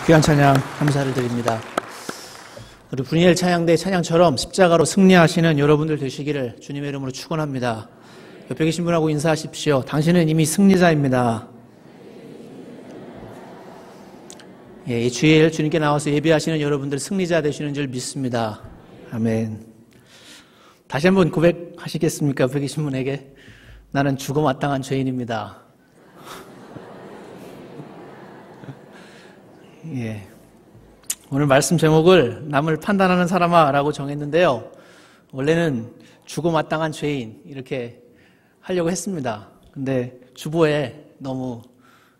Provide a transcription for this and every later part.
귀한 찬양 감사를 드립니다. 우리 분이엘 찬양대 찬양처럼 십자가로 승리하시는 여러분들 되시기를 주님의 이름으로 축원합니다. 옆에 계신 분하고 인사하십시오. 당신은 이미 승리자입니다. 이 주일 주님께 나와서 예배하시는 여러분들 승리자 되시는 줄 믿습니다. 아멘. 다시 한번 고백하시겠습니까? 옆에 계신 분에게 나는 죽어 마땅한 죄인입니다. 예. 오늘 말씀 제목을 남을 판단하는 사람아 라고 정했는데요. 원래는 죽어 마땅한 죄인 이렇게 하려고 했습니다. 근데 주보에 너무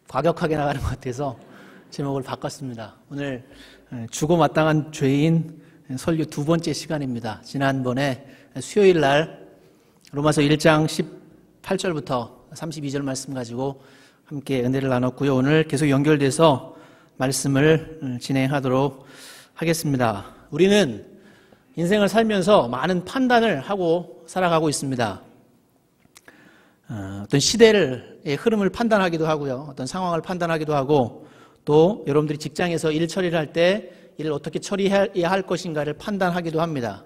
과격하게 나가는 것 같아서 제목을 바꿨습니다. 오늘 죽어 마땅한 죄인 설교 두 번째 시간입니다. 지난번에 수요일 날 로마서 1장 18절부터 32절 말씀 가지고 함께 은혜를 나눴고요. 오늘 계속 연결돼서 말씀을 진행하도록 하겠습니다. 우리는 인생을 살면서 많은 판단을 하고 살아가고 있습니다. 어떤 시대의 흐름을 판단하기도 하고요. 어떤 상황을 판단하기도 하고 또 여러분들이 직장에서 일 처리를 할 때 일을 어떻게 처리해야 할 것인가를 판단하기도 합니다.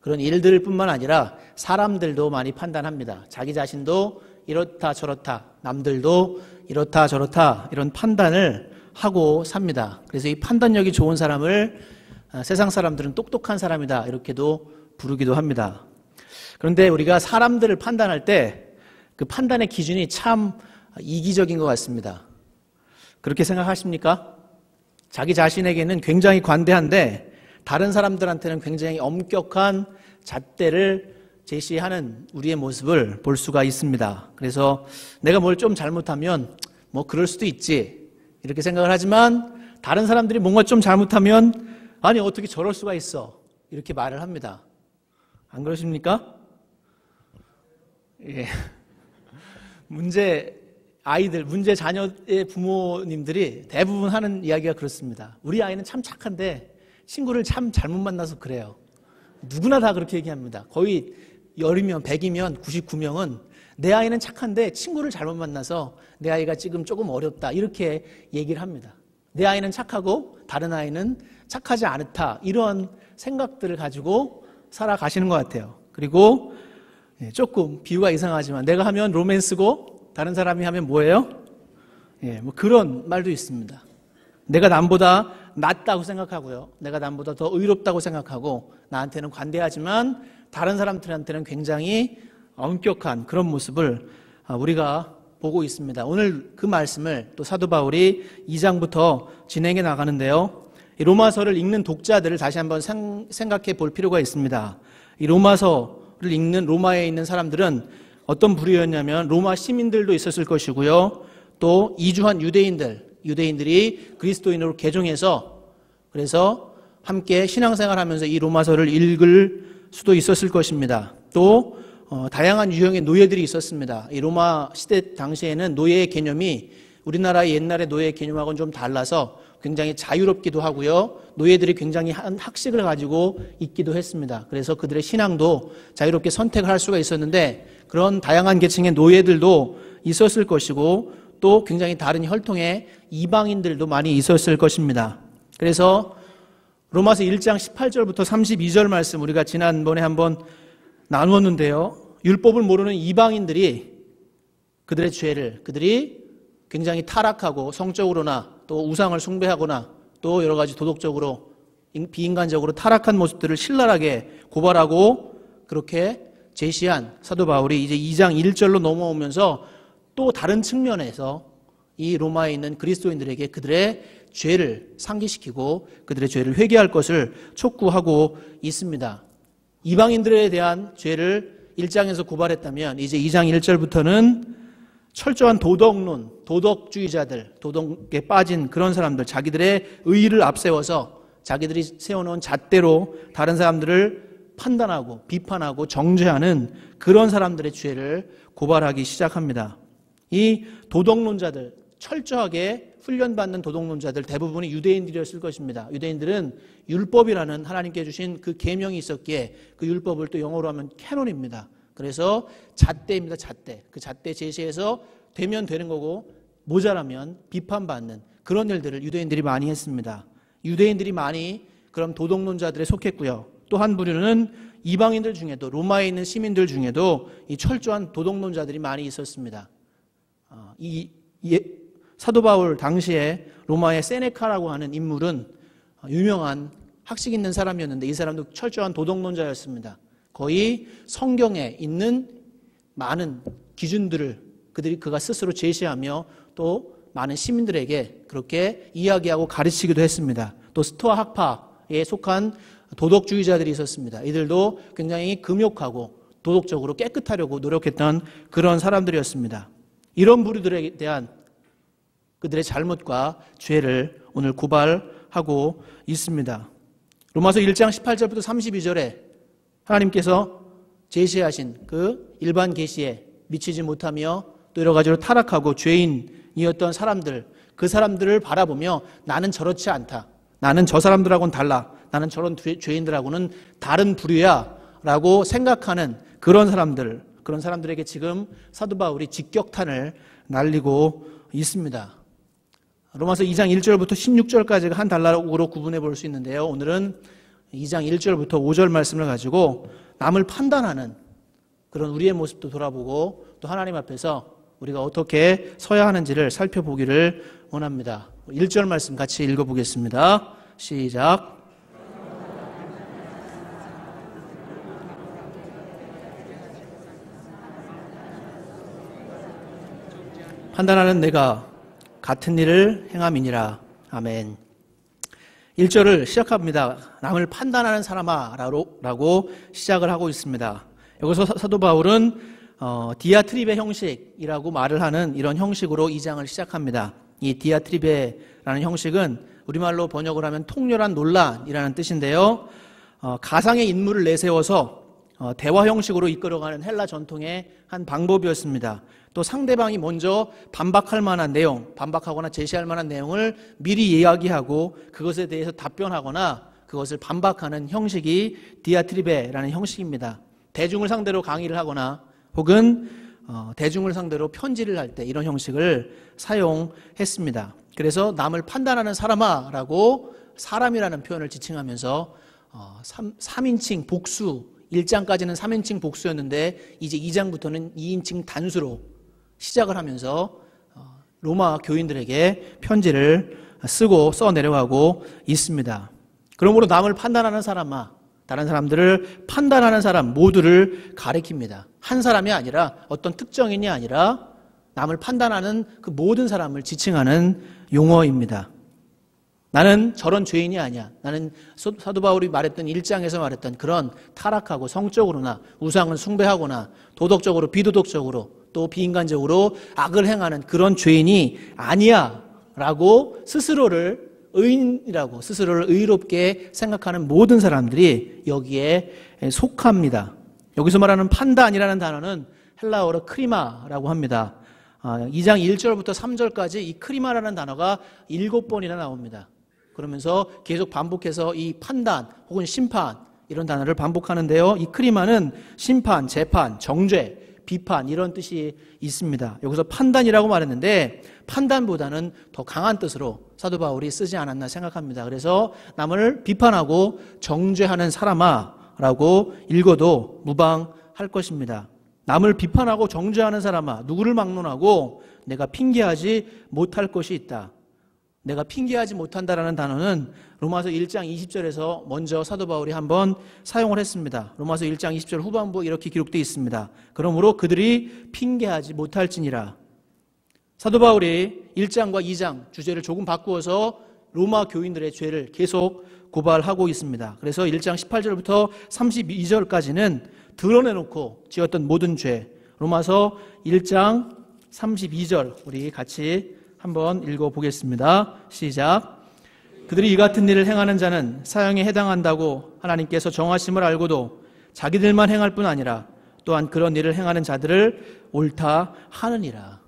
그런 일들뿐만 아니라 사람들도 많이 판단합니다. 자기 자신도 이렇다 저렇다, 남들도 이렇다 저렇다 이런 판단을 하고 삽니다. 그래서 이 판단력이 좋은 사람을 세상 사람들은 똑똑한 사람이다 이렇게도 부르기도 합니다. 그런데 우리가 사람들을 판단할 때 그 판단의 기준이 참 이기적인 것 같습니다. 그렇게 생각하십니까? 자기 자신에게는 굉장히 관대한데 다른 사람들한테는 굉장히 엄격한 잣대를 제시하는 우리의 모습을 볼 수가 있습니다. 그래서 내가 뭘 좀 잘못하면 뭐 그럴 수도 있지 이렇게 생각을 하지만 다른 사람들이 뭔가 좀 잘못하면 아니 어떻게 저럴 수가 있어 이렇게 말을 합니다. 안 그러십니까? 예. 문제 자녀의 부모님들이 대부분 하는 이야기가 그렇습니다. 우리 아이는 참 착한데 친구를 참 잘못 만나서 그래요. 누구나 다 그렇게 얘기합니다. 거의 10이면 100이면 99명은 내 아이는 착한데 친구를 잘못 만나서 내 아이가 지금 조금 어렵다 이렇게 얘기를 합니다. 내 아이는 착하고 다른 아이는 착하지 않다 이런 생각들을 가지고 살아가시는 것 같아요. 그리고 조금 비유가 이상하지만 내가 하면 로맨스고 다른 사람이 하면 뭐예요? 뭐 그런 말도 있습니다. 내가 남보다 낫다고 생각하고요. 내가 남보다 더 의롭다고 생각하고 나한테는 관대하지만 다른 사람들한테는 굉장히 엄격한 그런 모습을 우리가 보고 있습니다. 오늘 그 말씀을 또 사도 바울이 2장부터 진행해 나가는데요. 이 로마서를 읽는 독자들을 다시 한번 생각해 볼 필요가 있습니다. 이 로마서를 읽는 로마에 있는 사람들은 어떤 부류였냐면 로마 시민들도 있었을 것이고요. 또 이주한 유대인들이 그리스도인으로 개종해서 그래서 함께 신앙생활하면서 이 로마서를 읽을 수도 있었을 것입니다. 또 다양한 유형의 노예들이 있었습니다. 이 로마 시대 당시에는 노예의 개념이 우리나라의 옛날의 노예의 개념하고는 좀 달라서 굉장히 자유롭기도 하고요. 노예들이 굉장히 한 학식을 가지고 있기도 했습니다. 그래서 그들의 신앙도 자유롭게 선택을 할 수가 있었는데 그런 다양한 계층의 노예들도 있었을 것이고 또 굉장히 다른 혈통의 이방인들도 많이 있었을 것입니다. 그래서 로마서 1장 18절부터 32절 말씀 우리가 지난번에 한번 나누었는데요. 율법을 모르는 이방인들이 그들의 죄를 그들이 굉장히 타락하고 성적으로나 또 우상을 숭배하거나 또 여러 가지 도덕적으로 비인간적으로 타락한 모습들을 신랄하게 고발하고 그렇게 제시한 사도 바울이 이제 2장 1절로 넘어오면서 또 다른 측면에서 이 로마에 있는 그리스도인들에게 그들의 죄를 상기시키고 그들의 죄를 회개할 것을 촉구하고 있습니다. 이방인들에 대한 죄를 1장에서 고발했다면 이제 2장 1절부터는 철저한 도덕론, 도덕주의자들, 도덕에 빠진 그런 사람들, 자기들의 의의를 앞세워서 자기들이 세워놓은 잣대로 다른 사람들을 판단하고 비판하고 정죄하는 그런 사람들의 죄를 고발하기 시작합니다. 이 도덕론자들, 철저하게 훈련받는 도덕론자들 대부분이 유대인들이었을 것입니다. 유대인들은 율법이라는 하나님께 주신 그 계명이 있었기에 그 율법을 또 영어로 하면 캐논입니다. 그래서 잣대입니다. 잣대. 그 잣대 제시해서 되면 되는 거고 모자라면 비판받는 그런 일들을 유대인들이 많이 했습니다. 유대인들이 많이 그런 도덕론자들에 속했고요. 또 한 부류는 이방인들 중에도, 로마에 있는 시민들 중에도 이 철저한 도덕론자들이 많이 있었습니다. 사도 바울 당시에 로마의 세네카라고 하는 인물은 유명한 학식 있는 사람이었는데, 이 사람도 철저한 도덕론자였습니다. 거의 성경에 있는 많은 기준들을 그가 스스로 제시하며 또 많은 시민들에게 그렇게 이야기하고 가르치기도 했습니다. 또 스토아 학파에 속한 도덕주의자들이 있었습니다. 이들도 굉장히 금욕하고 도덕적으로 깨끗하려고 노력했던 그런 사람들이었습니다. 이런 부류들에 대한 그들의 잘못과 죄를 오늘 고발하고 있습니다. 로마서 1장 18절부터 32절에 하나님께서 제시하신 그 일반 계시에 미치지 못하며 또 여러 가지로 타락하고 죄인이었던 사람들, 그 사람들을 바라보며 나는 저렇지 않다, 나는 저 사람들하고는 달라, 나는 저런 죄인들하고는 다른 부류야 라고 생각하는 그런 사람들에게 지금 사도 바울이 직격탄을 날리고 있습니다. 로마서 2장 1절부터 16절까지가 한 단락으로 구분해 볼 수 있는데요. 오늘은 2장 1절부터 5절 말씀을 가지고 남을 판단하는 그런 우리의 모습도 돌아보고 또 하나님 앞에서 우리가 어떻게 서야 하는지를 살펴보기를 원합니다. 1절 말씀 같이 읽어보겠습니다. 시작. 판단하는 내가 같은 일을 행함이니라. 아멘. 1절을 시작합니다. 남을 판단하는 사람아 라고 시작을 하고 있습니다. 여기서 사도 바울은 디아트리베 형식이라고 말을 하는 이런 형식으로 2장을 시작합니다. 이 디아트리베라는 형식은 우리말로 번역을 하면 통렬한 논란이라는 뜻인데요. 가상의 인물을 내세워서 대화 형식으로 이끌어가는 헬라 전통의 한 방법이었습니다. 또 상대방이 먼저 반박할 만한 내용, 반박하거나 제시할 만한 내용을 미리 이야기하고 그것에 대해서 답변하거나 그것을 반박하는 형식이 디아트리베라는 형식입니다. 대중을 상대로 강의를 하거나 혹은 대중을 상대로 편지를 할 때 이런 형식을 사용했습니다. 그래서 남을 판단하는 사람아 라고 사람이라는 표현을 지칭하면서 3인칭 복수, 1장까지는 3인칭 복수였는데 이제 2장부터는 2인칭 단수로 시작을 하면서 로마 교인들에게 편지를 쓰고 써내려가고 있습니다. 그러므로 남을 판단하는 사람아, 다른 사람들을 판단하는 사람 모두를 가리킵니다. 한 사람이 아니라 어떤 특정인이 아니라 남을 판단하는 그 모든 사람을 지칭하는 용어입니다. 나는 저런 죄인이 아니야. 나는 사도 바울이 말했던 1장에서 말했던 그런 타락하고 성적으로나 우상을 숭배하거나 도덕적으로 비도덕적으로 또 비인간적으로 악을 행하는 그런 죄인이 아니야 라고 스스로를 의인이라고 스스로를 의롭게 생각하는 모든 사람들이 여기에 속합니다. 여기서 말하는 판단이라는 단어는 헬라어로 크리마라고 합니다. 2장 1절부터 3절까지 이 크리마라는 단어가 7번이나 나옵니다. 그러면서 계속 반복해서 이 판단 혹은 심판 이런 단어를 반복하는데요. 이 크리마는 심판, 재판, 정죄, 비판 이런 뜻이 있습니다. 여기서 판단이라고 말했는데 판단보다는 더 강한 뜻으로 사도 바울이 쓰지 않았나 생각합니다. 그래서 남을 비판하고 정죄하는 사람아 라고 읽어도 무방할 것입니다. 남을 비판하고 정죄하는 사람아, 누구를 막론하고 내가 핑계하지 못할 것이 있다. 내가 핑계하지 못한다라는 단어는 로마서 1장 20절에서 먼저 사도 바울이 한번 사용을 했습니다. 로마서 1장 20절 후반부 이렇게 기록되어 있습니다. 그러므로 그들이 핑계하지 못할지니라. 사도 바울이 1장과 2장 주제를 조금 바꾸어서 로마 교인들의 죄를 계속 고발하고 있습니다. 그래서 1장 18절부터 32절까지는 드러내놓고 지었던 모든 죄, 로마서 1장 32절 우리 같이 한번 읽어보겠습니다. 시작. 그들이 이 같은 일을 행하는 자는 사형에 해당한다고 하나님께서 정하심을 알고도 자기들만 행할 뿐 아니라 또한 그런 일을 행하는 자들을 옳다 하느니라.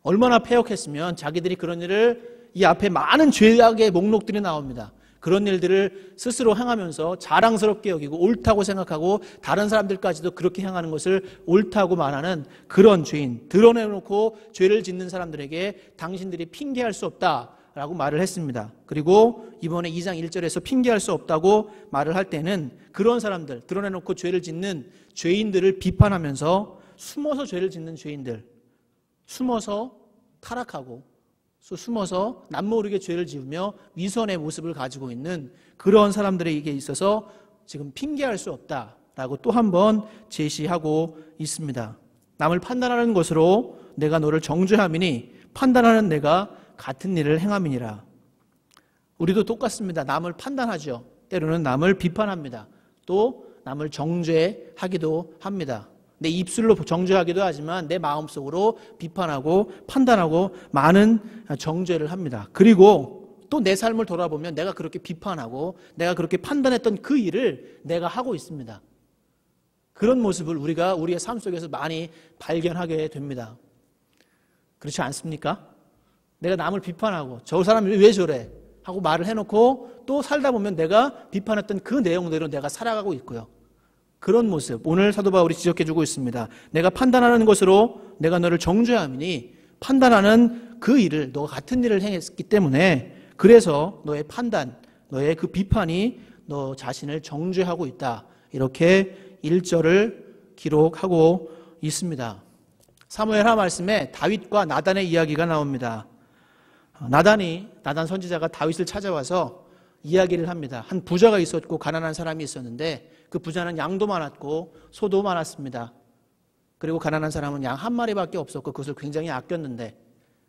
얼마나 패역했으면 자기들이 그런 일을 이 앞에 많은 죄악의 목록들이 나옵니다. 그런 일들을 스스로 행하면서 자랑스럽게 여기고 옳다고 생각하고 다른 사람들까지도 그렇게 행하는 것을 옳다고 말하는 그런 죄인, 드러내놓고 죄를 짓는 사람들에게 당신들이 핑계할 수 없다 라고 말을 했습니다. 그리고 이번에 2장 1절에서 핑계할 수 없다고 말을 할 때는 그런 사람들, 드러내놓고 죄를 짓는 죄인들을 비판하면서 숨어서 죄를 짓는 죄인들, 숨어서 타락하고 숨어서 남모르게 죄를 지으며 위선의 모습을 가지고 있는 그런 사람들에게 있어서 지금 핑계할 수 없다라고 또 한 번 제시하고 있습니다. 남을 판단하는 것으로 내가 너를 정죄함이니 판단하는 내가 같은 일을 행함이니라. 우리도 똑같습니다. 남을 판단하죠. 때로는 남을 비판합니다. 또 남을 정죄하기도 합니다. 내 입술로 정죄하기도 하지만 내 마음속으로 비판하고 판단하고 많은 정죄를 합니다. 그리고 또 내 삶을 돌아보면 내가 그렇게 비판하고 내가 그렇게 판단했던 그 일을 내가 하고 있습니다. 그런 모습을 우리가 우리의 삶 속에서 많이 발견하게 됩니다. 그렇지 않습니까? 내가 남을 비판하고 저 사람이 왜 저래? 하고 말을 해놓고 또 살다 보면 내가 비판했던 그 내용대로 내가 살아가고 있고요. 그런 모습 오늘 사도 바울이 지적해주고 있습니다. 내가 판단하는 것으로 내가 너를 정죄함이니 판단하는 그 일을 너가 같은 일을 행했기 때문에 그래서 너의 판단, 너의 그 비판이 너 자신을 정죄하고 있다. 이렇게 1절을 기록하고 있습니다. 사무엘하 말씀에 다윗과 나단의 이야기가 나옵니다. 나단 선지자가 다윗을 찾아와서 이야기를 합니다. 한 부자가 있었고 가난한 사람이 있었는데 그 부자는 양도 많았고 소도 많았습니다. 그리고 가난한 사람은 양 한 마리밖에 없었고 그것을 굉장히 아꼈는데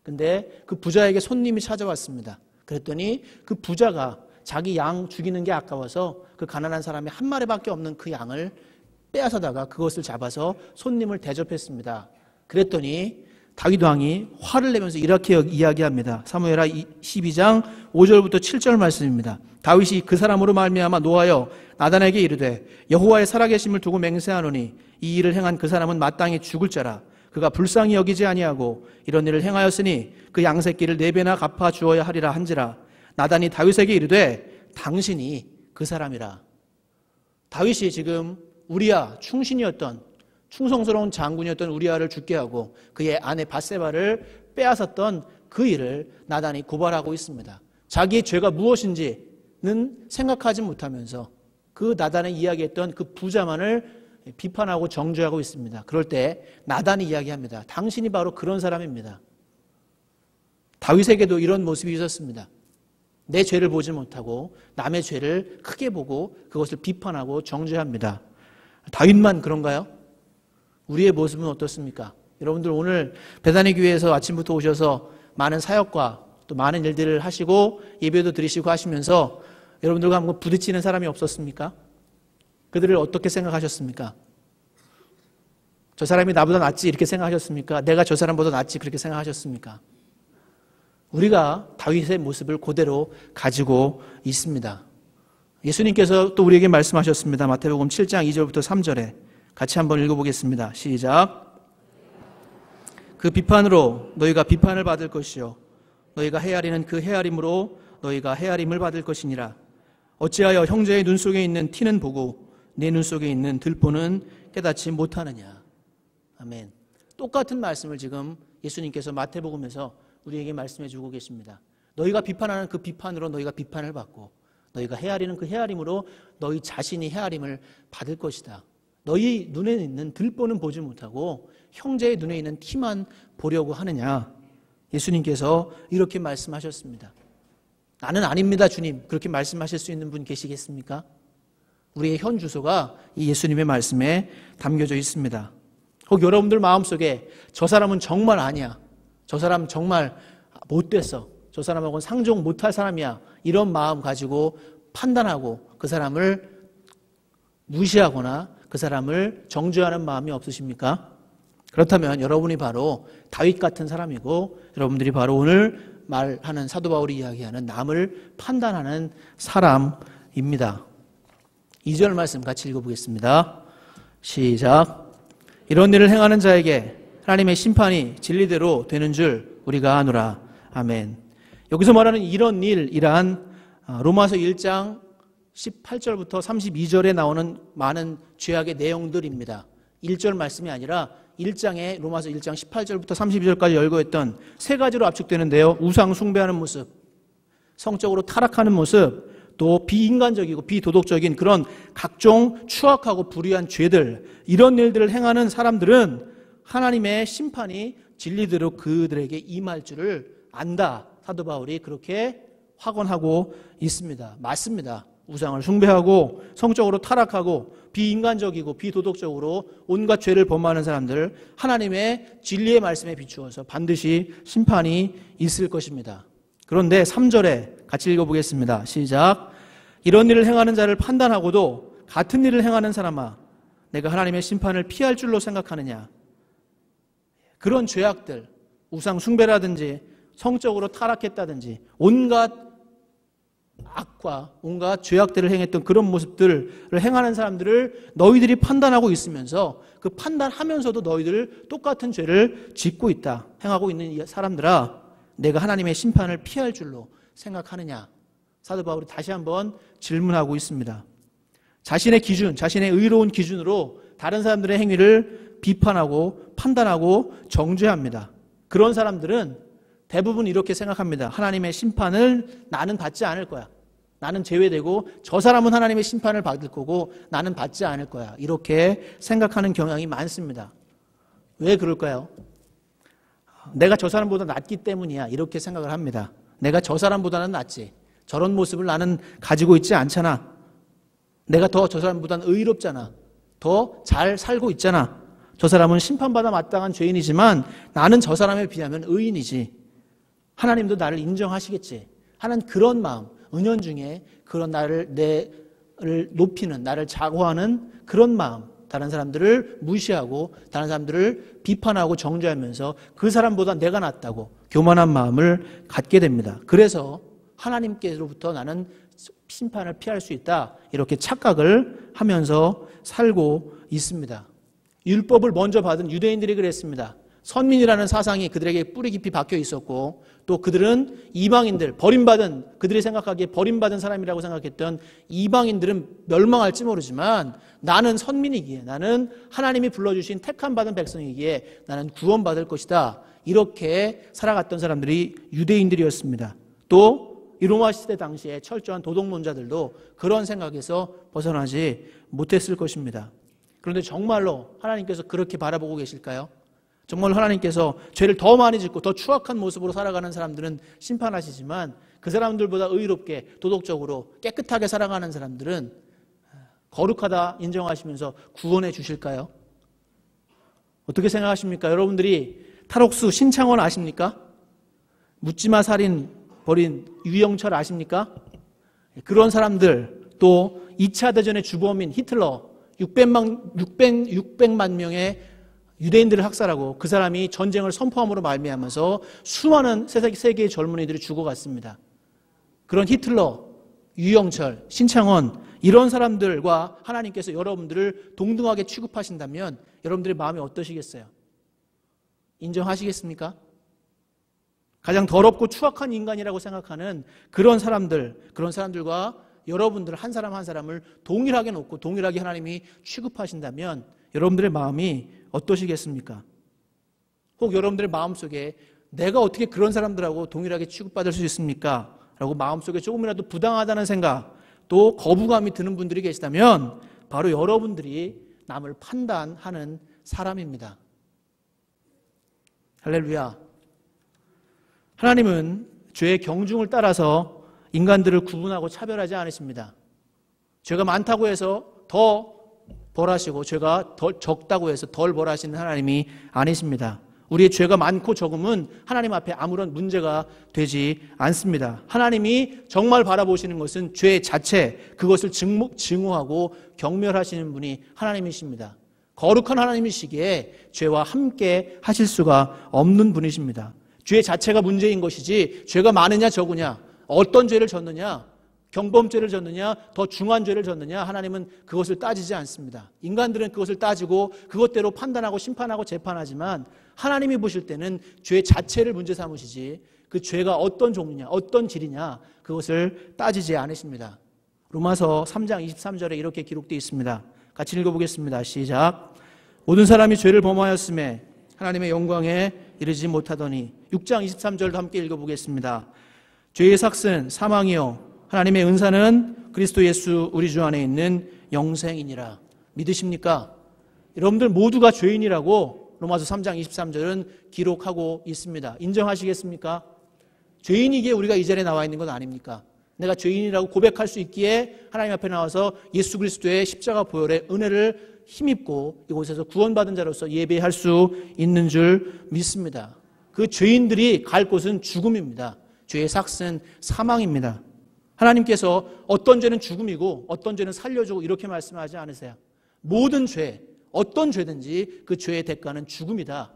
근데 그 부자에게 손님이 찾아왔습니다. 그랬더니 그 부자가 자기 양 죽이는 게 아까워서 그 가난한 사람이 한 마리밖에 없는 그 양을 빼앗아다가 그것을 잡아서 손님을 대접했습니다. 그랬더니 다윗 왕이 화를 내면서 이렇게 이야기합니다. 사무엘하 12장 5절부터 7절 말씀입니다. 다윗이 그 사람으로 말미암아 노하여 나단에게 이르되 여호와의 살아계심을 두고 맹세하노니 이 일을 행한 그 사람은 마땅히 죽을 자라. 그가 불쌍히 여기지 아니하고 이런 일을 행하였으니 그 양새끼를 4배나 갚아 주어야 하리라 한지라. 나단이 다윗에게 이르되 당신이 그 사람이라. 다윗이 지금 우리야 충성스러운 장군이었던 우리아를 죽게 하고 그의 아내 밧세바를 빼앗았던 그 일을 나단이 고발하고 있습니다. 자기의 죄가 무엇인지는 생각하지 못하면서 그 나단이 이야기했던 그 부자만을 비판하고 정죄하고 있습니다. 그럴 때 나단이 이야기합니다. 당신이 바로 그런 사람입니다. 다윗에게도 이런 모습이 있었습니다. 내 죄를 보지 못하고 남의 죄를 크게 보고 그것을 비판하고 정죄합니다. 다윗만 그런가요? 우리의 모습은 어떻습니까? 여러분들 오늘 베다니 교회에서 아침부터 오셔서 많은 사역과 또 많은 일들을 하시고 예배도 드리시고 하시면서 여러분들과 한번 부딪히는 사람이 없었습니까? 그들을 어떻게 생각하셨습니까? 저 사람이 나보다 낫지 이렇게 생각하셨습니까? 내가 저 사람보다 낫지 그렇게 생각하셨습니까? 우리가 다윗의 모습을 그대로 가지고 있습니다. 예수님께서 또 우리에게 말씀하셨습니다. 마태복음 7장 2절부터 3절에 같이 한번 읽어보겠습니다. 시작. 그 비판으로 너희가 비판을 받을 것이요 너희가 헤아리는 그 헤아림으로 너희가 헤아림을 받을 것이니라. 어찌하여 형제의 눈 속에 있는 티는 보고 내 눈 속에 있는 들보는 깨닫지 못하느냐. 아멘. 똑같은 말씀을 지금 예수님께서 마태복음에서 우리에게 말씀해 주고 계십니다. 너희가 비판하는 그 비판으로 너희가 비판을 받고 너희가 헤아리는 그 헤아림으로 너희 자신이 헤아림을 받을 것이다. 너희 눈에 있는 들보는 보지 못하고 형제의 눈에 있는 티만 보려고 하느냐. 예수님께서 이렇게 말씀하셨습니다. 나는 아닙니다 주님. 그렇게 말씀하실 수 있는 분 계시겠습니까? 우리의 현 주소가 이 예수님의 말씀에 담겨져 있습니다. 혹 여러분들 마음속에 저 사람은 정말 아니야. 저 사람 정말 못됐어. 저 사람하고는 상종 못할 사람이야. 이런 마음 가지고 판단하고 그 사람을 무시하거나 그 사람을 정죄하는 마음이 없으십니까? 그렇다면 여러분이 바로 다윗 같은 사람이고 여러분들이 바로 오늘 말하는 사도 바울이 이야기하는 남을 판단하는 사람입니다. 2절 말씀 같이 읽어보겠습니다. 시작. 이런 일을 행하는 자에게 하나님의 심판이 진리대로 되는 줄 우리가 아노라. 아멘. 여기서 말하는 이런 일이란 로마서 1장 18절부터 32절에 나오는 많은 죄악의 내용들입니다. 1절 말씀이 아니라 1장에 로마서 1장 18절부터 32절까지 열거했던 세 가지로 압축되는데요. 우상 숭배하는 모습, 성적으로 타락하는 모습, 또 비인간적이고 비도덕적인 그런 각종 추악하고 불의한 죄들, 이런 일들을 행하는 사람들은 하나님의 심판이 진리대로 그들에게 임할 줄을 안다. 사도 바울이 그렇게 확언하고 있습니다. 맞습니다. 우상을 숭배하고 성적으로 타락하고 비인간적이고 비도덕적으로 온갖 죄를 범하는 사람들, 하나님의 진리의 말씀에 비추어서 반드시 심판이 있을 것입니다. 그런데 3절에 같이 읽어보겠습니다. 시작. 이런 일을 행하는 자를 판단하고도 같은 일을 행하는 사람아, 내가 하나님의 심판을 피할 줄로 생각하느냐. 그런 죄악들, 우상 숭배라든지 성적으로 타락했다든지 온갖 악과 온갖 죄악들을 행했던 그런 모습들을 행하는 사람들을 너희들이 판단하고 있으면서 그 판단하면서도 너희들 똑같은 죄를 짓고 있다. 행하고 있는 사람들아, 내가 하나님의 심판을 피할 줄로 생각하느냐. 사도 바울이 다시 한번 질문하고 있습니다. 자신의 기준, 자신의 의로운 기준으로 다른 사람들의 행위를 비판하고 판단하고 정죄합니다. 그런 사람들은 대부분 이렇게 생각합니다. 하나님의 심판을 나는 받지 않을 거야. 나는 제외되고 저 사람은 하나님의 심판을 받을 거고 나는 받지 않을 거야. 이렇게 생각하는 경향이 많습니다. 왜 그럴까요? 내가 저 사람보다 낫기 때문이야. 이렇게 생각을 합니다. 내가 저 사람보다는 낫지. 저런 모습을 나는 가지고 있지 않잖아. 내가 더 저 사람보다는 의롭잖아. 더 잘 살고 있잖아. 저 사람은 심판받아 마땅한 죄인이지만 나는 저 사람에 비하면 의인이지. 하나님도 나를 인정하시겠지 하는 그런 마음, 은연중에 그런 나를 높이는, 나를 자고하는 그런 마음, 다른 사람들을 무시하고 다른 사람들을 비판하고 정죄하면서 그 사람보다 내가 낫다고 교만한 마음을 갖게 됩니다. 그래서 하나님께로부터 나는 심판을 피할 수 있다, 이렇게 착각을 하면서 살고 있습니다. 율법을 먼저 받은 유대인들이 그랬습니다. 선민이라는 사상이 그들에게 뿌리 깊이 박혀 있었고, 또 그들은 이방인들, 버림받은, 그들이 생각하기에 버림받은 사람이라고 생각했던 이방인들은 멸망할지 모르지만 나는 선민이기에, 나는 하나님이 불러주신 택함 받은 백성이기에 나는 구원받을 것이다, 이렇게 살아갔던 사람들이 유대인들이었습니다. 또 이 로마 시대 당시에 철저한 도덕론자들도 그런 생각에서 벗어나지 못했을 것입니다. 그런데 정말로 하나님께서 그렇게 바라보고 계실까요? 정말 하나님께서 죄를 더 많이 짓고 더 추악한 모습으로 살아가는 사람들은 심판하시지만 그 사람들보다 의롭게 도덕적으로 깨끗하게 살아가는 사람들은 거룩하다 인정하시면서 구원해 주실까요? 어떻게 생각하십니까? 여러분들이 탈옥수 신창원 아십니까? 묻지마 살인 벌인 유영철 아십니까? 그런 사람들, 또 2차 대전의 주범인 히틀러, 600만 명의 유대인들을 학살하고 그 사람이 전쟁을 선포함으로 말미암아서 수많은 세계의 젊은이들이 죽어갔습니다. 그런 히틀러, 유영철, 신창원, 이런 사람들과 하나님께서 여러분들을 동등하게 취급하신다면 여러분들의 마음이 어떠시겠어요? 인정하시겠습니까? 가장 더럽고 추악한 인간이라고 생각하는 그런 사람들과 여러분들 한 사람 한 사람을 동일하게 놓고 동일하게 하나님이 취급하신다면 여러분들의 마음이 어떠시겠습니까? 혹 여러분들의 마음속에 내가 어떻게 그런 사람들하고 동일하게 취급받을 수 있습니까? 라고 마음속에 조금이라도 부당하다는 생각, 또 거부감이 드는 분들이 계시다면 바로 여러분들이 남을 판단하는 사람입니다. 할렐루야. 하나님은 죄의 경중을 따라서 인간들을 구분하고 차별하지 않으십니다. 죄가 많다고 해서 더 벌하시고 죄가 더 적다고 해서 덜 벌하시는 하나님이 아니십니다. 우리의 죄가 많고 적음은 하나님 앞에 아무런 문제가 되지 않습니다. 하나님이 정말 바라보시는 것은 죄 자체, 그것을 증오하고 경멸하시는 분이 하나님이십니다. 거룩한 하나님이시기에 죄와 함께 하실 수가 없는 분이십니다. 죄 자체가 문제인 것이지 죄가 많으냐 적으냐, 어떤 죄를 졌느냐, 경범죄를 졌느냐, 더 중한 죄를 졌느냐, 하나님은 그것을 따지지 않습니다. 인간들은 그것을 따지고 그것대로 판단하고 심판하고 재판하지만 하나님이 보실 때는 죄 자체를 문제 삼으시지 그 죄가 어떤 종류냐, 어떤 질이냐, 그것을 따지지 않으십니다. 로마서 3장 23절에 이렇게 기록되어 있습니다. 같이 읽어보겠습니다. 시작. 모든 사람이 죄를 범하였음에 하나님의 영광에 이르지 못하더니. 6장 23절도 함께 읽어보겠습니다. 죄의 삭은 사망이요 하나님의 은사는 그리스도 예수 우리 주 안에 있는 영생이니라. 믿으십니까? 여러분들 모두가 죄인이라고 로마서 3장 23절은 기록하고 있습니다. 인정하시겠습니까? 죄인이기에 우리가 이 자리에 나와 있는 건 아닙니까? 내가 죄인이라고 고백할 수 있기에 하나님 앞에 나와서 예수 그리스도의 십자가 보혈의 은혜를 힘입고 이곳에서 구원받은 자로서 예배할 수 있는 줄 믿습니다. 그 죄인들이 갈 곳은 죽음입니다. 죄의 삭은 사망입니다. 하나님께서 어떤 죄는 죽음이고 어떤 죄는 살려주고 이렇게 말씀하지 않으세요. 모든 죄, 어떤 죄든지 그 죄의 대가는 죽음이다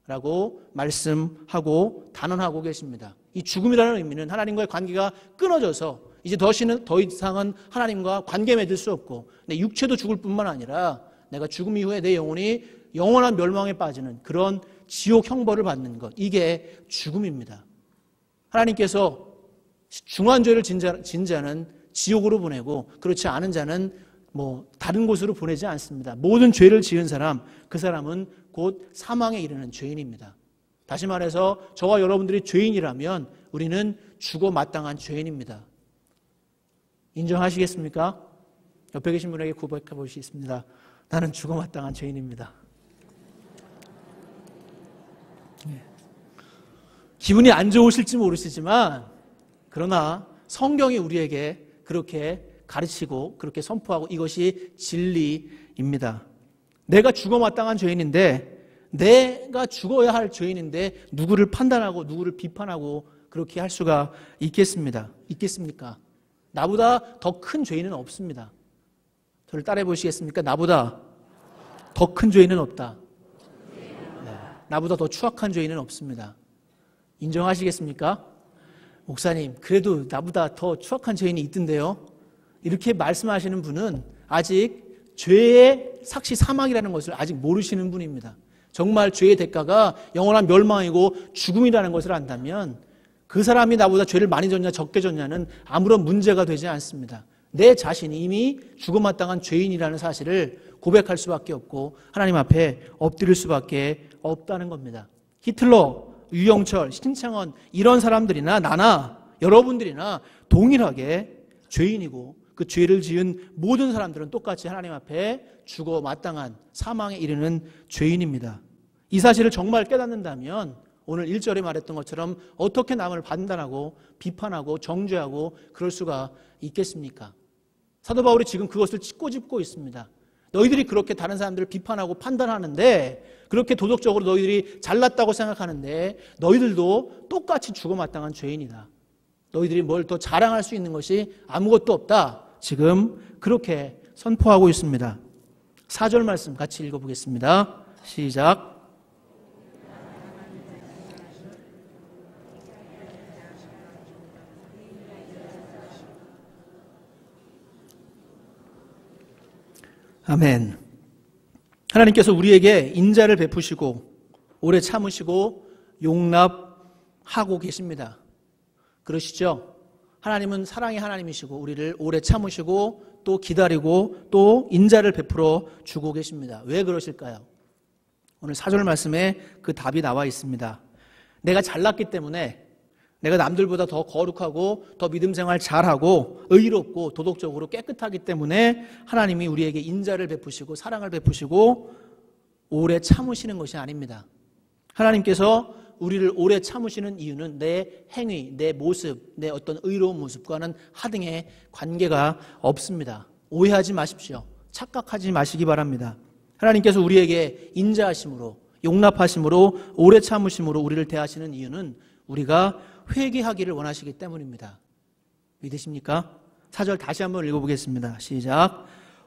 라고 말씀하고 단언하고 계십니다. 이 죽음이라는 의미는 하나님과의 관계가 끊어져서 이제 더 이상은 하나님과 관계 맺을 수 없고 내 육체도 죽을 뿐만 아니라 내가 죽음 이후에 내 영혼이 영원한 멸망에 빠지는 그런 지옥 형벌을 받는 것, 이게 죽음입니다. 하나님께서 중한 죄를 진 자는 지옥으로 보내고 그렇지 않은 자는 다른 곳으로 보내지 않습니다. 모든 죄를 지은 사람, 그 사람은 곧 사망에 이르는 죄인입니다. 다시 말해서 저와 여러분들이 죄인이라면 우리는 죽어 마땅한 죄인입니다. 인정하시겠습니까? 옆에 계신 분에게 고백해 보시겠습니다. 나는 죽어 마땅한 죄인입니다. 기분이 안 좋으실지 모르시지만 그러나 성경이 우리에게 그렇게 가르치고 그렇게 선포하고 이것이 진리입니다. 내가 죽어 마땅한 죄인인데 내가 죽어야 할 죄인인데 누구를 판단하고 누구를 비판하고 그렇게 할 수가 있겠습니까? 나보다 더 큰 죄인은 없습니다. 저를 따라해 보시겠습니까? 나보다 더 큰 죄인은 없다. 네. 나보다 더 추악한 죄인은 없습니다. 인정하시겠습니까? 목사님, 그래도 나보다 더 추악한 죄인이 있던데요. 이렇게 말씀하시는 분은 아직 죄의 삭시 사망이라는 것을 아직 모르시는 분입니다. 정말 죄의 대가가 영원한 멸망이고 죽음이라는 것을 안다면 그 사람이 나보다 죄를 많이 졌냐 적게 졌냐는 아무런 문제가 되지 않습니다. 내 자신이 이미 죽어마땅한 죄인이라는 사실을 고백할 수밖에 없고 하나님 앞에 엎드릴 수밖에 없다는 겁니다. 히틀러, 유영철, 신창원 이런 사람들이나 나나 여러분들이나 동일하게 죄인이고 그 죄를 지은 모든 사람들은 똑같이 하나님 앞에 죽어 마땅한 사망에 이르는 죄인입니다. 이 사실을 정말 깨닫는다면 오늘 1절에 말했던 것처럼 어떻게 남을 판단하고 비판하고 정죄하고 그럴 수가 있겠습니까? 사도 바울이 지금 그것을 꼬집고 있습니다. 너희들이 그렇게 다른 사람들을 비판하고 판단하는데 그렇게 도덕적으로 너희들이 잘났다고 생각하는데 너희들도 똑같이 죽어 마땅한 죄인이다. 너희들이 뭘 더 자랑할 수 있는 것이 아무것도 없다. 지금 그렇게 선포하고 있습니다. 4절 말씀 같이 읽어보겠습니다. 시작. 아멘. 하나님께서 우리에게 인자를 베푸시고 오래 참으시고 용납하고 계십니다. 그러시죠? 하나님은 사랑의 하나님이시고 우리를 오래 참으시고 또 기다리고 또 인자를 베풀어 주고 계십니다. 왜 그러실까요? 오늘 4절 말씀에 그 답이 나와 있습니다. 내가 잘났기 때문에 내가 남들보다 더 거룩하고 더 믿음 생활 잘하고 의롭고 도덕적으로 깨끗하기 때문에 하나님이 우리에게 인자를 베푸시고 사랑을 베푸시고 오래 참으시는 것이 아닙니다. 하나님께서 우리를 오래 참으시는 이유는 내 행위, 내 모습, 내 어떤 의로운 모습과는 하등의 관계가 없습니다. 오해하지 마십시오. 착각하지 마시기 바랍니다. 하나님께서 우리에게 인자하심으로 용납하심으로 오래 참으심으로 우리를 대하시는 이유는 우리가 회개하기를 원하시기 때문입니다. 믿으십니까? 4절 다시 한번 읽어보겠습니다. 시작.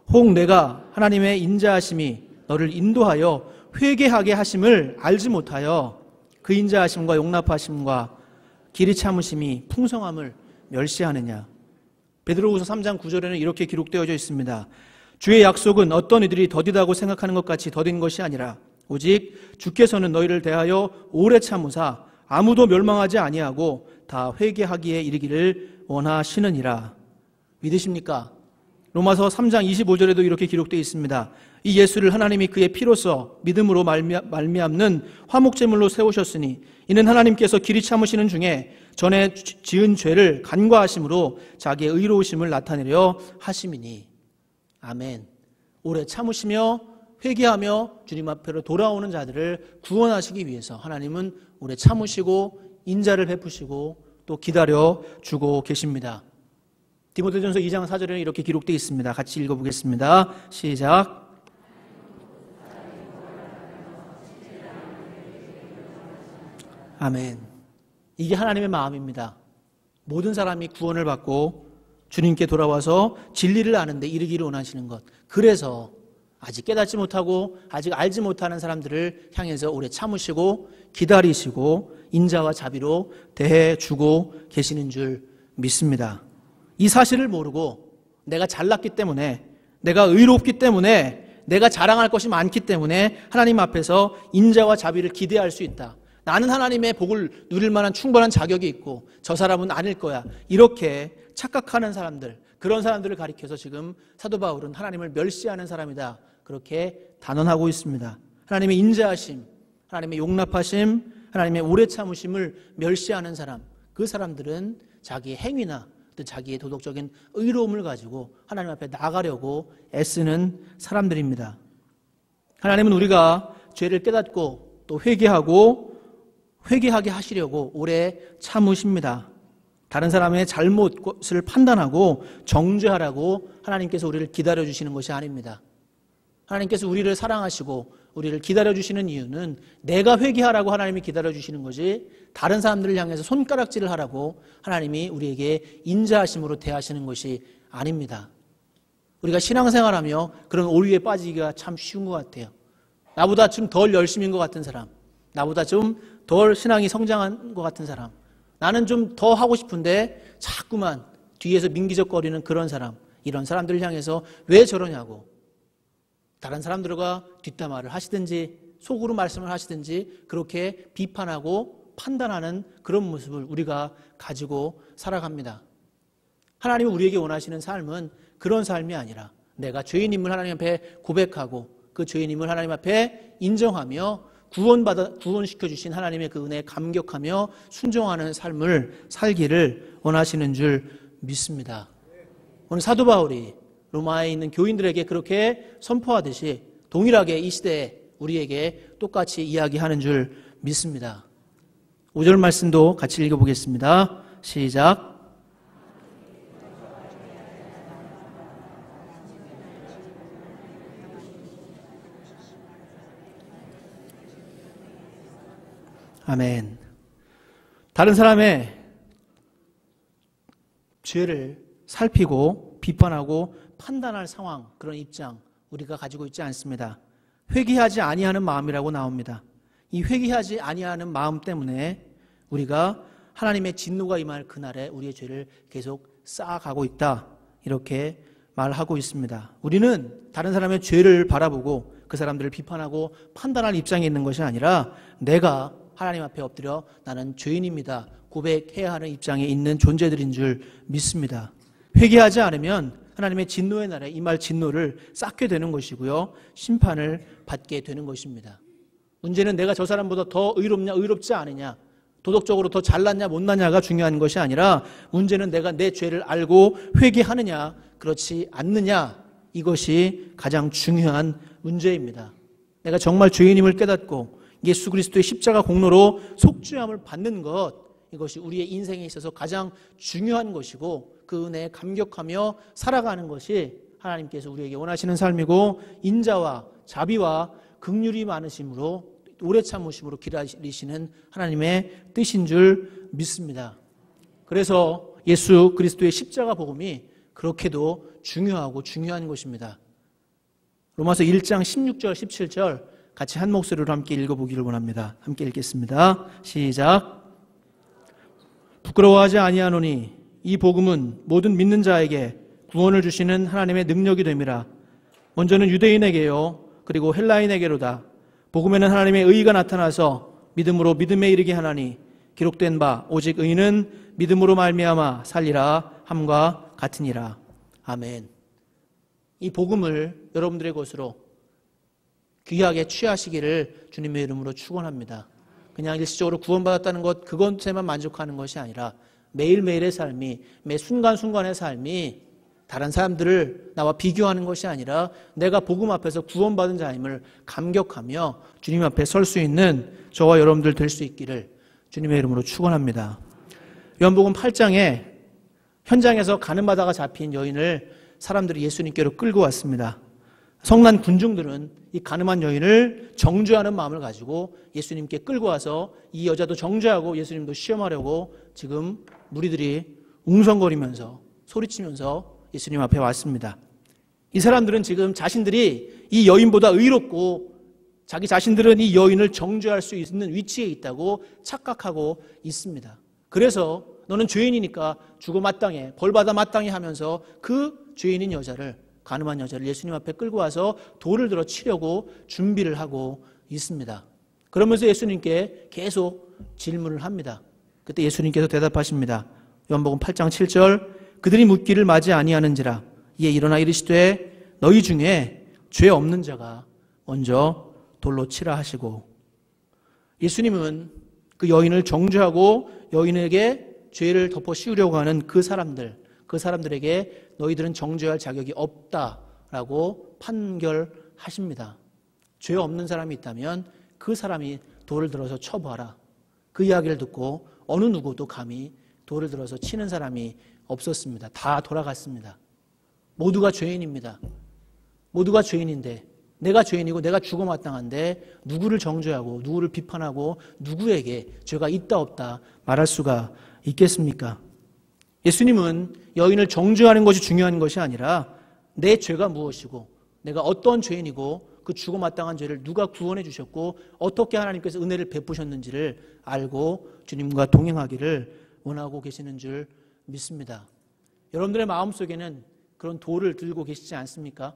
혹 내가 하나님의 인자하심이 너를 인도하여 회개하게 하심을 알지 못하여 그 인자하심과 용납하심과 길이 참으심이 풍성함을 멸시하느냐. 베드로후서 3장 9절에는 이렇게 기록되어져 있습니다. 주의 약속은 어떤 이들이 더디다고 생각하는 것 같이 더딘 것이 아니라 오직 주께서는 너희를 대하여 오래 참으사 아무도 멸망하지 아니하고 다 회개하기에 이르기를 원하시느니라. 믿으십니까? 로마서 3장 25절에도 이렇게 기록되어 있습니다. 이 예수를 하나님이 그의 피로써 믿음으로 말미암는 화목제물로 세우셨으니 이는 하나님께서 길이 참으시는 중에 전에 지은 죄를 간과하심으로 자기의 의로우심을 나타내려 하심이니. 아멘. 오래 참으시며 회개하며 주님 앞으로 돌아오는 자들을 구원하시기 위해서 하나님은 오래 참으시고 인자를 베푸시고 또 기다려 주고 계십니다. 디모데전서 2장 4절에는 이렇게 기록되어 있습니다. 같이 읽어보겠습니다. 시작. 아멘. 이게 하나님의 마음입니다. 모든 사람이 구원을 받고 주님께 돌아와서 진리를 아는데 이르기를 원하시는 것. 그래서 아직 깨닫지 못하고 아직 알지 못하는 사람들을 향해서 오래 참으시고 기다리시고 인자와 자비로 대해주고 계시는 줄 믿습니다. 이 사실을 모르고 내가 잘났기 때문에, 내가 의롭기 때문에, 내가 자랑할 것이 많기 때문에 하나님 앞에서 인자와 자비를 기대할 수 있다. 나는 하나님의 복을 누릴 만한 충분한 자격이 있고 저 사람은 아닐 거야. 이렇게 착각하는 사람들, 그런 사람들을 가리켜서 지금 사도 바울은 하나님을 멸시하는 사람이다. 그렇게 단언하고 있습니다. 하나님의 인자하심, 하나님의 용납하심, 하나님의 오래 참으심을 멸시하는 사람, 그 사람들은 자기의 행위나 또 자기의 도덕적인 의로움을 가지고 하나님 앞에 나가려고 애쓰는 사람들입니다. 하나님은 우리가 죄를 깨닫고 또 회개하게 하시려고 오래 참으십니다. 다른 사람의 잘못을 판단하고 정죄하라고 하나님께서 우리를 기다려주시는 것이 아닙니다. 하나님께서 우리를 사랑하시고 우리를 기다려주시는 이유는 내가 회개하라고 하나님이 기다려주시는 것이 다른 사람들을 향해서 손가락질을 하라고 하나님이 우리에게 인자하심으로 대하시는 것이 아닙니다. 우리가 신앙생활하며 그런 오류에 빠지기가 참 쉬운 것 같아요. 나보다 좀 덜 열심인 것 같은 사람, 나보다 좀 덜 신앙이 성장한 것 같은 사람, 나는 좀 더 하고 싶은데 자꾸만 뒤에서 민기적거리는 그런 사람, 이런 사람들을 향해서 왜 저러냐고 다른 사람들과 뒷담화를 하시든지 속으로 말씀을 하시든지 그렇게 비판하고 판단하는 그런 모습을 우리가 가지고 살아갑니다. 하나님은 우리에게 원하시는 삶은 그런 삶이 아니라 내가 죄인임을 하나님 앞에 고백하고 그 죄인임을 하나님 앞에 인정하며 구원시켜 주신 하나님의 그 은혜에 감격하며 순종하는 삶을 살기를 원하시는 줄 믿습니다. 오늘 사도 바울이 로마에 있는 교인들에게 그렇게 선포하듯이 동일하게 이 시대에 우리에게 똑같이 이야기하는 줄 믿습니다. 5절 말씀도 같이 읽어보겠습니다. 시작. 아멘. 다른 사람의 죄를 살피고 비판하고 판단할 상황, 그런 입장 우리가 가지고 있지 않습니다. 회개하지 아니하는 마음이라고 나옵니다. 이 회개하지 아니하는 마음 때문에 우리가 하나님의 진노가 임할 그날에 우리의 죄를 계속 쌓아가고 있다, 이렇게 말하고 있습니다. 우리는 다른 사람의 죄를 바라보고 그 사람들을 비판하고 판단할 입장에 있는 것이 아니라 내가 하나님 앞에 엎드려 나는 죄인입니다 고백해야 하는 입장에 있는 존재들인 줄 믿습니다. 회개하지 않으면 하나님의 진노의 날에 임할 진노를 쌓게 되는 것이고요, 심판을 받게 되는 것입니다. 문제는 내가 저 사람보다 더 의롭냐 의롭지 않으냐, 도덕적으로 더 잘났냐 못났냐가 중요한 것이 아니라 문제는 내가 내 죄를 알고 회개하느냐 그렇지 않느냐, 이것이 가장 중요한 문제입니다. 내가 정말 죄인임을 깨닫고 예수 그리스도의 십자가 공로로 속죄함을 받는 것, 이것이 우리의 인생에 있어서 가장 중요한 것이고 그 은혜에 감격하며 살아가는 것이 하나님께서 우리에게 원하시는 삶이고 인자와 자비와 긍휼이 많으심으로 오래 참으심으로 기다리시는 하나님의 뜻인 줄 믿습니다. 그래서 예수 그리스도의 십자가 복음이 그렇게도 중요하고 중요한 것입니다. 로마서 1장 16절 17절 같이 한 목소리로 함께 읽어보기를 원합니다. 함께 읽겠습니다. 시작. 부끄러워하지 아니하노니 이 복음은 모든 믿는 자에게 구원을 주시는 하나님의 능력이 됨이라. 먼저는 유대인에게요 그리고 헬라인에게로다. 복음에는 하나님의 의가 나타나서 믿음으로 믿음에 이르게 하나니 기록된 바 오직 의인은 믿음으로 말미암아 살리라 함과 같으니라. 아멘. 이 복음을 여러분들의 것으로 귀하게 취하시기를 주님의 이름으로 축원합니다. 그냥 일시적으로 구원받았다는 것, 그것에만 만족하는 것이 아니라 매일매일의 삶이, 매 순간순간의 삶이 다른 사람들을 나와 비교하는 것이 아니라 내가 복음 앞에서 구원받은 자임을 감격하며 주님 앞에 설 수 있는 저와 여러분들 될 수 있기를 주님의 이름으로 축원합니다. 요한복음 8장에 현장에서 가늠하다가 잡힌 여인을 사람들이 예수님께로 끌고 왔습니다. 성난 군중들은 이 가늠한 여인을 정죄하는 마음을 가지고 예수님께 끌고 와서 이 여자도 정죄하고 예수님도 시험하려고 지금 무리들이 웅성거리면서 소리치면서 예수님 앞에 왔습니다. 이 사람들은 지금 자신들이 이 여인보다 의롭고 자기 자신들은 이 여인을 정죄할 수 있는 위치에 있다고 착각하고 있습니다. 그래서 너는 죄인이니까 죽어 마땅해, 벌받아 마땅해 하면서 그 죄인인 여자를, 가늠한 여자를 예수님 앞에 끌고 와서 돌을 들어 치려고 준비를 하고 있습니다. 그러면서 예수님께 계속 질문을 합니다. 그때 예수님께서 대답하십니다. 요한복음 8장 7절, 그들이 묻기를 맞이 아니하는지라 이에 일어나 이르시되 너희 중에 죄 없는 자가 먼저 돌로 치라 하시고, 예수님은 그 여인을 정죄하고 여인에게 죄를 덮어 씌우려고 하는 그 사람들에게 너희들은 정죄할 자격이 없다라고 판결하십니다. 죄 없는 사람이 있다면 그 사람이 돌을 들어서 쳐봐라. 그 이야기를 듣고 어느 누구도 감히 돌을 들어서 치는 사람이 없었습니다. 다 돌아갔습니다. 모두가 죄인입니다. 모두가 죄인인데, 내가 죄인이고 내가 죽어 마땅한데 누구를 정죄하고 누구를 비판하고 누구에게 죄가 있다 없다 말할 수가 있겠습니까? 예수님은 여인을 정죄하는 것이 중요한 것이 아니라 내 죄가 무엇이고 내가 어떤 죄인이고 그 죽어 마땅한 죄를 누가 구원해 주셨고 어떻게 하나님께서 은혜를 베푸셨는지를 알고 주님과 동행하기를 원하고 계시는 줄 믿습니다. 여러분들의 마음속에는 그런 돌을 들고 계시지 않습니까?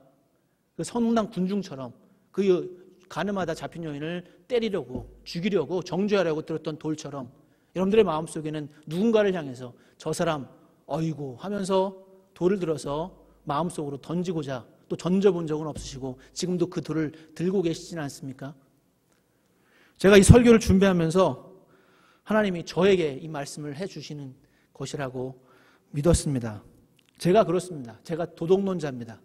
그 선운당 군중처럼 그 가늠하다 잡힌 여인을 때리려고, 죽이려고, 정죄하려고 들었던 돌처럼 여러분들의 마음속에는 누군가를 향해서 저 사람 어이구 하면서 돌을 들어서 마음속으로 던지고자 또 던져본 적은 없으시고 지금도 그 돌을 들고 계시지는 않습니까? 제가 이 설교를 준비하면서 하나님이 저에게 이 말씀을 해주시는 것이라고 믿었습니다. 제가 그렇습니다. 제가 도덕론자입니다.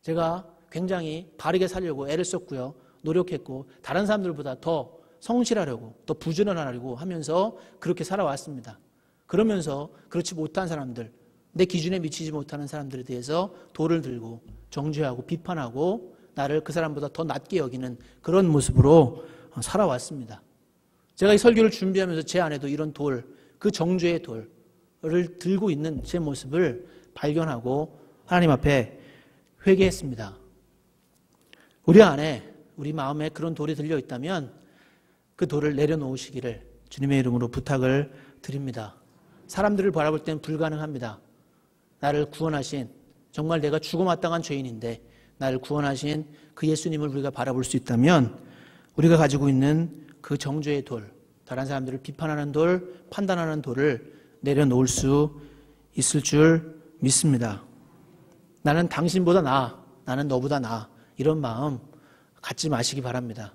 제가 굉장히 바르게 살려고 애를 썼고요. 노력했고 다른 사람들보다 더 성실하려고 더 부지런하려고 하면서 그렇게 살아왔습니다. 그러면서 그렇지 못한 사람들, 내 기준에 미치지 못하는 사람들에 대해서 돌을 들고 정죄하고 비판하고 나를 그 사람보다 더 낮게 여기는 그런 모습으로 살아왔습니다. 제가 이 설교를 준비하면서 제 안에도 이런 돌, 그 정죄의 돌을 들고 있는 제 모습을 발견하고 하나님 앞에 회개했습니다. 우리 안에, 우리 마음에 그런 돌이 들려 있다면 그 돌을 내려놓으시기를 주님의 이름으로 부탁을 드립니다. 사람들을 바라볼 땐 불가능합니다. 나를 구원하신, 정말 내가 죽어 마땅한 죄인인데 나를 구원하신 그 예수님을 우리가 바라볼 수 있다면 우리가 가지고 있는 그 정죄의 돌, 다른 사람들을 비판하는 돌, 판단하는 돌을 내려놓을 수 있을 줄 믿습니다. 나는 당신보다 나아, 나는 너보다 나아, 이런 마음 갖지 마시기 바랍니다.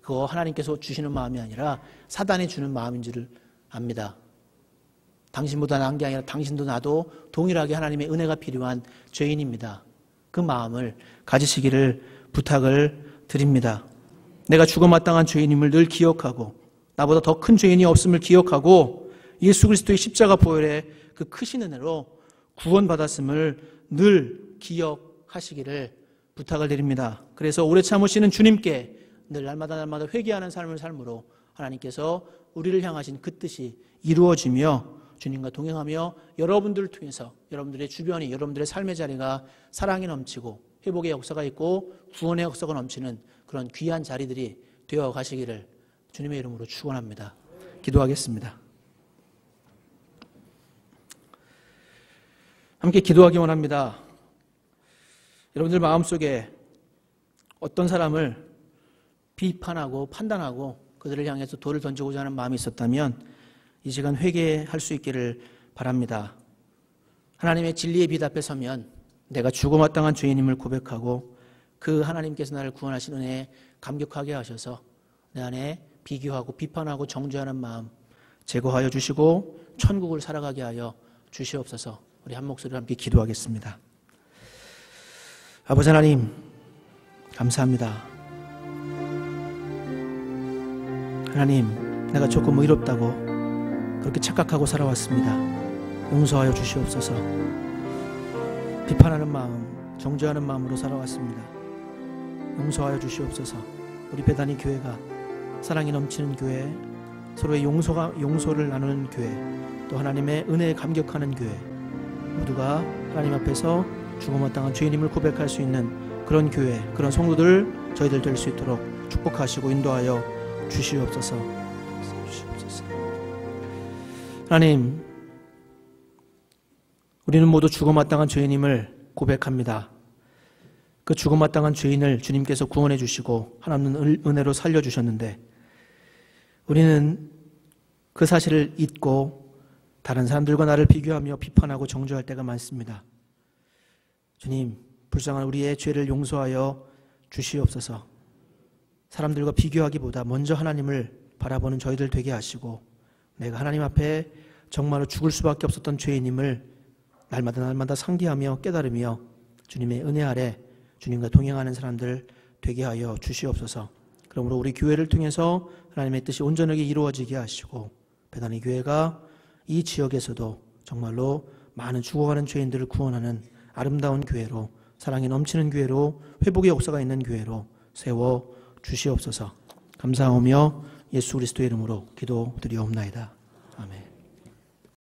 그거 하나님께서 주시는 마음이 아니라 사단이 주는 마음인 줄 압니다. 당신보다 나은 게 아니라 당신도 나도 동일하게 하나님의 은혜가 필요한 죄인입니다. 그 마음을 가지시기를 부탁을 드립니다. 내가 죽어 마땅한 죄인임을 늘 기억하고 나보다 더 큰 죄인이 없음을 기억하고 예수 그리스도의 십자가 보혈의 그 크신 은혜로 구원받았음을 늘 기억하시기를 부탁을 드립니다. 그래서 오래 참으시는 주님께 늘 날마다 회개하는 삶을 삶으로 하나님께서 우리를 향하신 그 뜻이 이루어지며 주님과 동행하며 여러분들을 통해서 여러분들의 주변이, 여러분들의 삶의 자리가 사랑이 넘치고 회복의 역사가 있고 구원의 역사가 넘치는 그런 귀한 자리들이 되어 가시기를 주님의 이름으로 축원합니다. 기도하겠습니다. 함께 기도하기 원합니다. 여러분들 마음속에 어떤 사람을 비판하고 판단하고 그들을 향해서 돌을 던지고자 하는 마음이 있었다면 이 시간 회개할 수 있기를 바랍니다. 하나님의 진리의 빛 앞에 서면 내가 죽어 마땅한 죄인임을 고백하고 그 하나님께서 나를 구원하신 은혜에 감격하게 하셔서 내 안에 비교하고 비판하고 정죄하는 마음 제거하여 주시고 천국을 살아가게 하여 주시옵소서. 우리 한 목소리로 함께 기도하겠습니다. 아버지 하나님, 감사합니다. 하나님, 내가 조금 의롭다고 그렇게 착각하고 살아왔습니다. 용서하여 주시옵소서. 비판하는 마음, 정죄하는 마음으로 살아왔습니다. 용서하여 주시옵소서. 우리 배단위 교회가 사랑이 넘치는 교회, 서로의 용서를 나누는 교회, 또 하나님의 은혜에 감격하는 교회, 모두가 하나님 앞에서 죽음을 당한 죄인임을 고백할 수 있는 그런 교회, 그런 성도들 저희들 될 수 있도록 축복하시고 인도하여 주시옵소서. 하나님, 우리는 모두 죽음마땅한 죄인임을 고백합니다. 그 죽음마땅한 죄인을 주님께서 구원해 주시고 하나님 은혜로 살려주셨는데 우리는 그 사실을 잊고 다른 사람들과 나를 비교하며 비판하고 정죄할 때가 많습니다. 주님, 불쌍한 우리의 죄를 용서하여 주시옵소서. 사람들과 비교하기보다 먼저 하나님을 바라보는 저희들 되게 하시고 내가 하나님 앞에 정말로 죽을 수밖에 없었던 죄인임을 날마다 상기하며 깨달으며 주님의 은혜 아래 주님과 동행하는 사람들 되게 하여 주시옵소서. 그러므로 우리 교회를 통해서 하나님의 뜻이 온전하게 이루어지게 하시고 배단위 교회가 이 지역에서도 정말로 많은 죽어가는 죄인들을 구원하는 아름다운 교회로, 사랑이 넘치는 교회로, 회복의 역사가 있는 교회로 세워 주시옵소서. 감사하며 예수 그리스도의 이름으로 기도드리옵나이다.